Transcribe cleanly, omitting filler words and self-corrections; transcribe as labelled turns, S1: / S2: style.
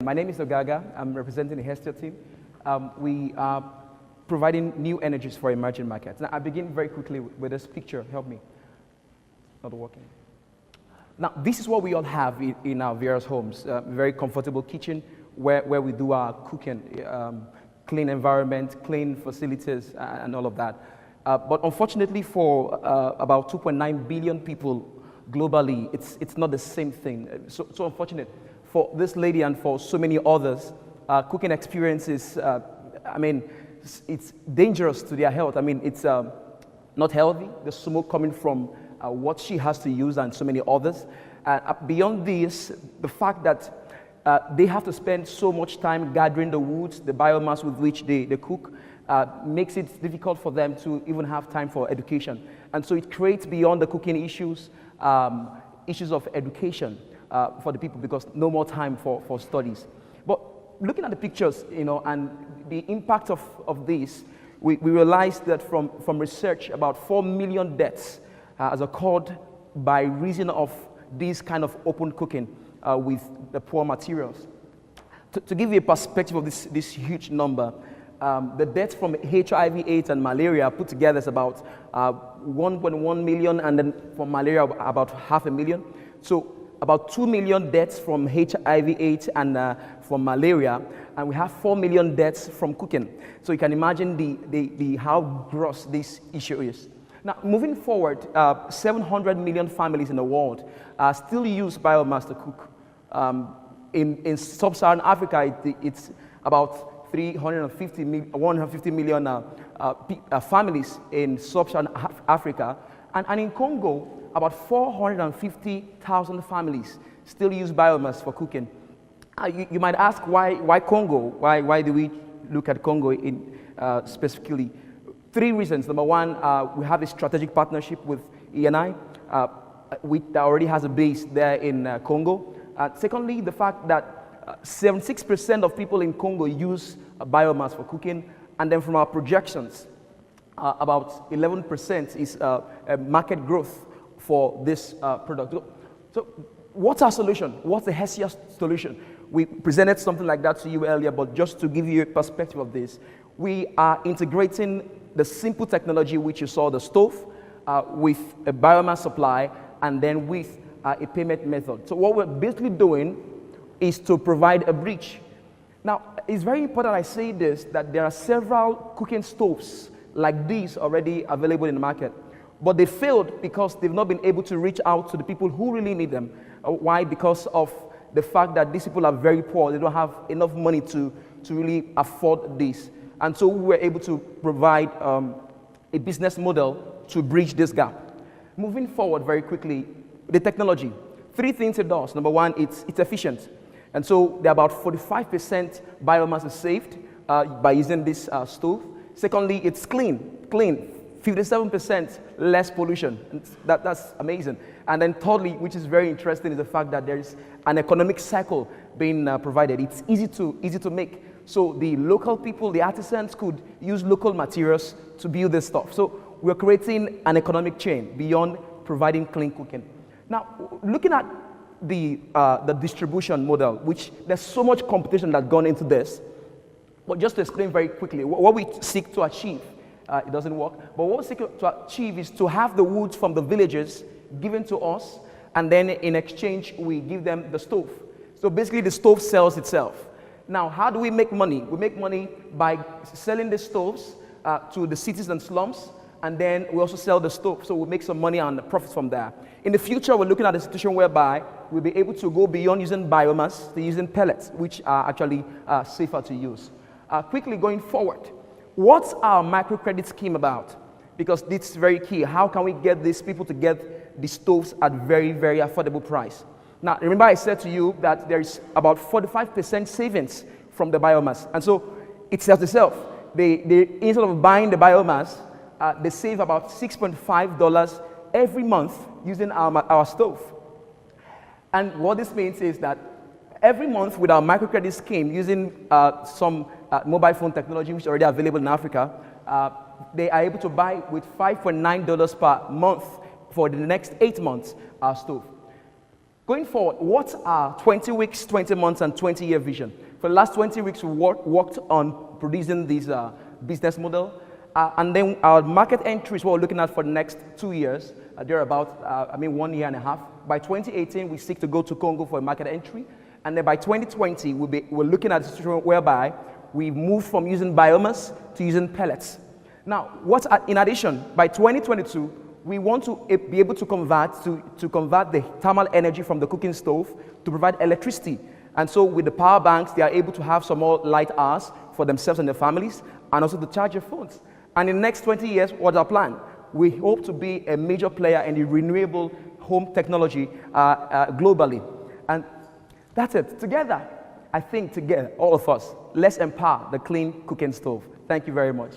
S1: My name is Ogaga. I'm representing the Hestia team. We are providing new energies for emerging markets. Now, I begin very quickly with this picture. Help me. Not working. Now, this is what we all have in our various homes. Very comfortable kitchen where we do our cooking, clean environment, clean facilities, and all of that. But unfortunately for about 2.9 billion people globally, it's not the same thing. So unfortunate for this lady and for so many others. Cooking experiences, it's dangerous to their health. It's not healthy. The smoke coming from what she has to use and so many others. Beyond this, the fact that they have to spend so much time gathering the woods, the biomass with which they cook, makes it difficult for them to even have time for education. And so it creates beyond the cooking issues, issues of education for the people, because no more time for studies. But looking at the pictures, and the impact of this, we realized that from research, about 4 million deaths has occurred by reason of this kind of open cooking with the poor materials. To give you a perspective of this huge number, the deaths from HIV/AIDS and malaria put together is about 1.1 million, and then from malaria about 500,000. So about 2 million deaths from HIV/AIDS and from malaria, and we have 4 million deaths from cooking. So you can imagine the how gross this issue is. Now, moving forward, 700 million families in the world still use biomass to cook. In sub-Saharan Africa, it's about 150 million families in sub-Saharan Africa. And in Congo, about 450,000 families still use biomass for cooking. You might ask, why Congo? Why do we look at Congo specifically? 3 reasons. Number one, we have a strategic partnership with ENI, that already has a base there in Congo. Secondly, the fact that 76% of people in Congo use biomass for cooking, and then from our projections, about 11% is market growth for this product. So what's our solution? What's the Hestia solution? We presented something like that to you earlier, but just to give you a perspective of this, we are integrating the simple technology which you saw, the stove, with a biomass supply, and then with a payment method. So what we're basically doing is to provide a bridge. Now, it's very important I say this, that there are several cooking stoves like these already available in the market, but they failed because they've not been able to reach out to the people who really need them. Why? Because of the fact that these people are very poor. They don't have enough money to really afford this. And so we were able to provide a business model to bridge this gap. Moving forward very quickly, the technology. 3 things it does. Number one, it's efficient. And so there are about 45% biomass is saved by using this stove. Secondly, it's clean, 57% less pollution. That's amazing. And then thirdly, which is very interesting, is the fact that there is an economic cycle being provided. It's easy to make. So the local people, the artisans, could use local materials to build this stuff. So we're creating an economic chain beyond providing clean cooking. Now, looking at the distribution model, which there's so much competition that's gone into this, but just to explain very quickly, what we seek to achieve, it doesn't work, but what we seek to achieve is to have the woods from the villages given to us, and then in exchange, we give them the stove. So basically, the stove sells itself. Now, how do we make money? We make money by selling the stoves to the cities and slums, and then we also sell the stove, so we make some money on the profits from there. In the future, we're looking at a situation whereby we'll be able to go beyond using biomass to using pellets, which are actually safer to use. Quickly going forward, what's our microcredit scheme about? Because this is very key. How can we get these people to get the stoves at very, very affordable price? Now, remember I said to you that there is about 45% savings from the biomass. And so it sells itself. Instead of buying the biomass, they save about $6.5 every month using our stove. And what this means is that every month with our microcredit scheme, using some mobile phone technology which is already available in Africa, they are able to buy with $5.9 per month for the next 8 months our stove. Going forward, what's our 20 weeks, 20 months, and 20-year vision? For the last 20 weeks, we worked on producing this business model. And then our market entry is what we're looking at for the next 2 years. They're about, 1 year and a half. By 2018, we seek to go to Congo for a market entry. And then by 2020, we're looking at a situation whereby we move from using biomass to using pellets. Now, in addition, by 2022, we want to be able to convert the thermal energy from the cooking stove to provide electricity. And so with the power banks, they are able to have some more light hours for themselves and their families, and also to charge their phones. And in the next 20 years, what's our plan? We hope to be a major player in the renewable home technology globally. And that's it. Together, I think together, all of us, let's empower the clean cooking stove. Thank you very much.